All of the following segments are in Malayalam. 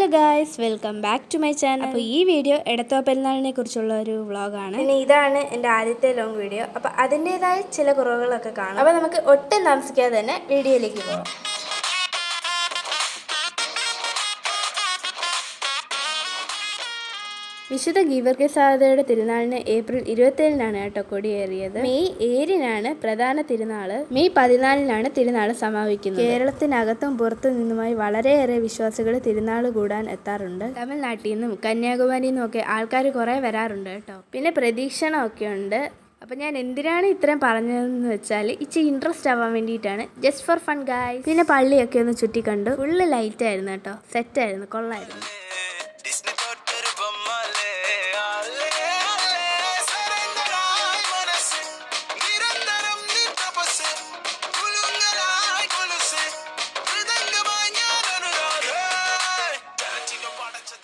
Hello guys, welcome back to my channel. അപ്പോൾ ഈ വീഡിയോ എടത്വ പെരുന്നാളിനെ കുറിച്ചുള്ള ഒരു വ്ളോഗാണ്. ഇനി ഇതാണ് എൻ്റെ ആദ്യത്തെ ലോങ് വീഡിയോ. അപ്പോൾ അതിൻ്റേതായ ചില കുറവുകളൊക്കെ കാണാം. അപ്പോൾ നമുക്ക് ഒട്ടും താമസിക്കാതെ തന്നെ വീഡിയോയിലേക്ക് പോകാം. വിശുദ്ധ ഗീവർഗീസാദയുടെ തിരുനാളിന് ഏപ്രിൽ 27-നാണ് കേട്ടോ കൊടിയേറിയത്. മെയ് 7-നാണ് പ്രധാന തിരുനാള്. മെയ് 14-നാണ് തിരുനാൾ സമാപിക്കുന്നത്. കേരളത്തിനകത്തും പുറത്തു നിന്നുമായി വളരെയേറെ വിശ്വാസികൾ തിരുനാൾ കൂടാൻ എത്താറുണ്ട്. തമിഴ്നാട്ടിൽ നിന്നും കന്യാകുമാരിയിൽ നിന്നും ഒക്കെ ആൾക്കാർ കുറേ വരാറുണ്ട് കേട്ടോ. പിന്നെ പ്രദക്ഷിണമൊക്കെ ഉണ്ട്. അപ്പം ഞാൻ എന്തിനാണ് ഇത്രയും പറഞ്ഞതെന്ന് വെച്ചാൽ ഇച്ചിരി ഇൻട്രസ്റ്റ് ആവാൻ വേണ്ടിയിട്ടാണ്. ജസ്റ്റ് ഫോർ ഫൺ ഗായ്. പിന്നെ പള്ളിയൊക്കെ ഒന്ന് ചുറ്റിക്കണ്ടു. ഫുള്ള് ലൈറ്റ് ആയിരുന്നു കേട്ടോ. സെറ്റായിരുന്നു, കൊള്ളായിരുന്നു.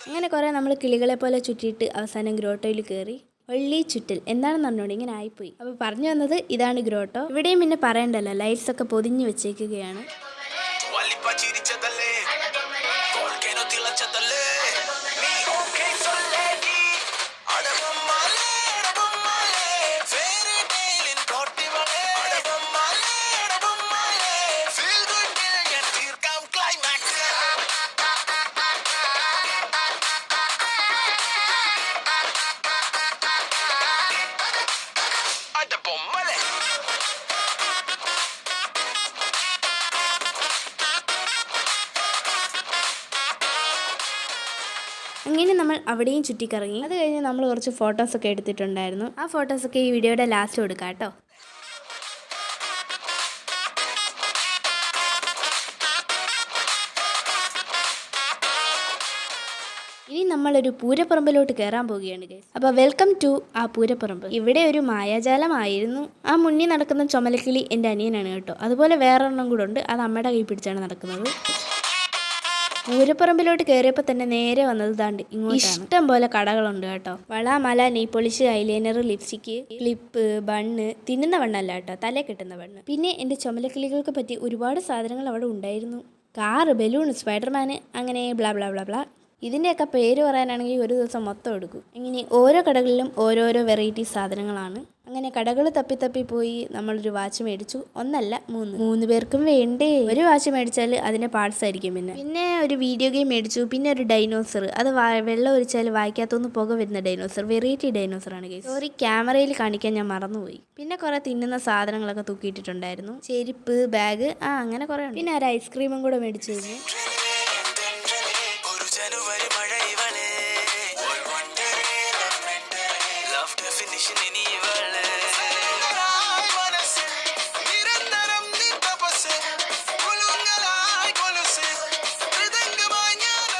അങ്ങനെ കുറേ നമ്മൾ കിളികളെ പോലെ ചുറ്റിയിട്ട് അവസാനം ഗ്രോട്ടോയിൽ കയറി. വള്ളി ചുറ്റൽ എന്താണെന്ന് പറഞ്ഞോണ്ട് ഇങ്ങനെ ആയിപ്പോയി. അപ്പോൾ പറഞ്ഞു വന്നത് ഇതാണ് ഗ്രോട്ടോ. ഇവിടെയും പിന്നെ പറയണ്ടല്ലോ, ലൈറ്റ്സ് ഒക്കെ പൊതിഞ്ഞ് വെച്ചേക്കുകയാണ്. അങ്ങനെ നമ്മൾ അവിടെയും ചുറ്റിക്കറങ്ങി. അത് കഴിഞ്ഞ് നമ്മൾ കുറച്ച് ഫോട്ടോസൊക്കെ എടുത്തിട്ടുണ്ടായിരുന്നു. ആ ഫോട്ടോസൊക്കെ ഈ വീഡിയോയുടെ ലാസ്റ്റ് കൊടുക്കാം കേട്ടോ. ഇനി നമ്മളൊരു പൂരപ്പറമ്പിലോട്ട് കയറാൻ പോവുകയാണ് ഗൈസ്. അപ്പോൾ വെൽക്കം ടു ആ പൂരപ്പറമ്പ്. ഇവിടെ ഒരു മായാജാലമായിരുന്നു. ആ മുന്നിൽ നടക്കുന്ന ചുമലക്കിളി എൻ്റെ അനിയനാണ് കേട്ടോ. അതുപോലെ വേറൊരെണ്ണം കൂടെ ഉണ്ട്, അത് അമ്മയുടെ കൈ പിടിച്ചാണ് നടക്കുന്നത്. പൂരപ്പറമ്പിലോട്ട് കയറിയപ്പോൾ തന്നെ നേരെ വന്നത് താണ്ട് ഇങ്ങോട്ട്. ഇഷ്ടം പോലെ കടകളുണ്ട് കേട്ടോ. വള, മല, നെയ് polish, eyeliner, lipstick, clip, bun. തിന്നുന്ന ബണ്ണല്ല കേട്ടോ, തലേ കെട്ടുന്ന ബണ്ണ്. പിന്നെ എൻ്റെ ചുമലക്കിളികൾക്ക് പറ്റി ഒരുപാട് സാധനങ്ങൾ അവിടെ ഉണ്ടായിരുന്നു. കാറ്, ബലൂൺ, സ്പൈഡർമാന്, അങ്ങനെ ബ്ലാ ബ്ലാ ബ്ലാ ബ്ലാ. ഇതിൻ്റെയൊക്കെ പേര് പറയാനാണെങ്കിൽ ഒരു ദിവസം മൊത്തം എടുക്കും. ഇങ്ങനെ ഓരോ കടകളിലും ഓരോരോ വെറൈറ്റി സാധനങ്ങളാണ്. അങ്ങനെ കടകൾ തപ്പി പോയി നമ്മളൊരു വാച്ച് മേടിച്ചു. ഒന്നല്ല, മൂന്ന് പേർക്കും വേണ്ടേ. ഒരു വാച്ച് മേടിച്ചാൽ അതിൻ്റെ പാർട്സ് ആയിരിക്കും. പിന്നെ ഒരു വീഡിയോ ഗെയിം മേടിച്ചു. പിന്നെ ഒരു ഡൈനോസർ, അത് വെള്ളം ഒഴിച്ചാൽ വായിക്കാത്തൊന്ന് പുക വരുന്ന ഡൈനോസർ. വെറൈറ്റി ഡൈനോസറാണ് ഗൈസ്. സോറി, ക്യാമറയിൽ കാണിക്കാൻ ഞാൻ മറന്നുപോയി. പിന്നെ കുറേ തിന്നുന്ന സാധനങ്ങളൊക്കെ തൂക്കിയിട്ടിട്ടുണ്ടായിരുന്നു. ചെരുപ്പ്, ബാഗ്, അങ്ങനെ കുറേ ഉണ്ട്. പിന്നെ ഒരു ഐസ്ക്രീമും കൂടെ മേടിച്ചു കഴിഞ്ഞു.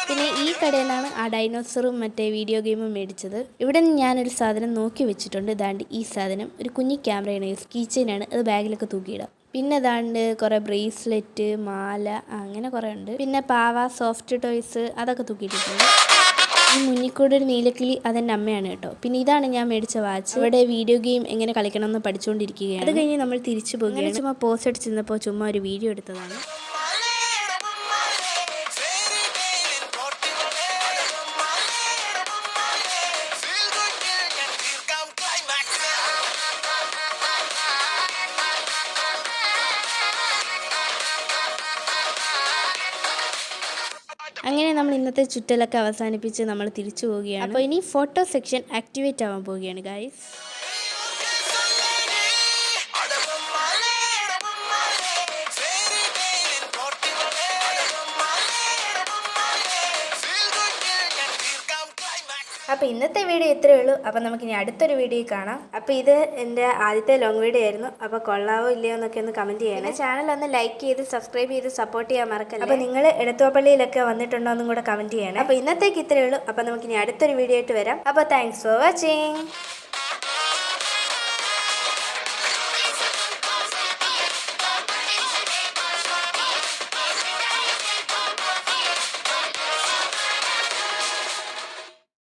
പിന്നെ ഈ കടയിലാണ് ആ ഡൈനോസറും മറ്റേ വീഡിയോ ഗെയിമും മേടിച്ചത്. ഇവിടെ നിന്ന് ഞാനൊരു സാധനം നോക്കി വെച്ചിട്ടുണ്ട്. ഇതാണ്ട് ഈ സാധനം ഒരു കുഞ്ഞി ക്യാമറയാണ്, കീ ചെയിനാണ്. അത് ബാഗിലൊക്കെ തൂക്കിയിടാം. പിന്നെ ഇതാണ്ട് കുറേ ബ്രേസ്ലെറ്റ്, മാല, അങ്ങനെ കുറേ ഉണ്ട്. പിന്നെ പാവ, സോഫ്റ്റ് ടോയ്സ്, അതൊക്കെ തൂക്കിയിട്ടിട്ടുണ്ട്. ഈ മുന്നിക്കൂടെ ഒരു നീലക്കിളി, അതെൻ്റെ അമ്മയാണ് കേട്ടോ. പിന്നെ ഇതാണ് ഞാൻ മേടിച്ച വാച്ച്. ഇവിടെ വീഡിയോ ഗെയിം എങ്ങനെ കളിക്കണമെന്ന് പഠിച്ചുകൊണ്ടിരിക്കുകയാണ്. അത് കഴിഞ്ഞ് നമ്മൾ തിരിച്ചു പോകുകയാണ്. ചുമ്മാ പോസ്റ്റ് അടിച്ച് നിന്നപ്പോൾ ചുമ്മാ ഒരു വീഡിയോ എടുത്തതാണ്. അങ്ങനെ നമ്മൾ ഇന്നത്തെ ചുറ്റലൊക്കെ അവസാനിപ്പിച്ച് നമ്മൾ തിരിച്ചു പോവുകയാണ്. അപ്പോൾ ഇനി ഫോട്ടോ സെക്ഷൻ ആക്ടിവേറ്റ് ആവാൻ പോവുകയാണ് ഗൈസ്. അപ്പോൾ ഇന്നത്തെ വീഡിയോ ഇത്രയേ ഉള്ളൂ. അപ്പോൾ നമുക്കിനി അടുത്തൊരു വീഡിയോ കാണാം. അപ്പോൾ ഇത് എൻ്റെ ആദ്യത്തെ ലോങ് വീഡിയോ ആയിരുന്നു. അപ്പോൾ കൊള്ളാവോ ഇല്ലയോ എന്നൊക്കെ ഒന്ന് കമൻറ്റ് ചെയ്യണം. ചാനൽ ഒന്ന് ലൈക്ക് ചെയ്ത് സബ്സ്ക്രൈബ് ചെയ്ത് സപ്പോർട്ട് ചെയ്യാൻ മറക്കല്ല. അപ്പോൾ നിങ്ങൾ എടത്വ പള്ളിയിലൊക്കെ വന്നിട്ടുണ്ടോ എന്നും കൂടെ കമൻറ്റ് ചെയ്യണം. അപ്പോൾ ഇന്നത്തേക്ക് ഇത്രയേ ഉള്ളൂ. അപ്പോൾ നമുക്കിനി അടുത്തൊരു വീഡിയോ ആയിട്ട് വരാം. അപ്പോൾ താങ്ക്സ് ഫോർ വാച്ചിങ്.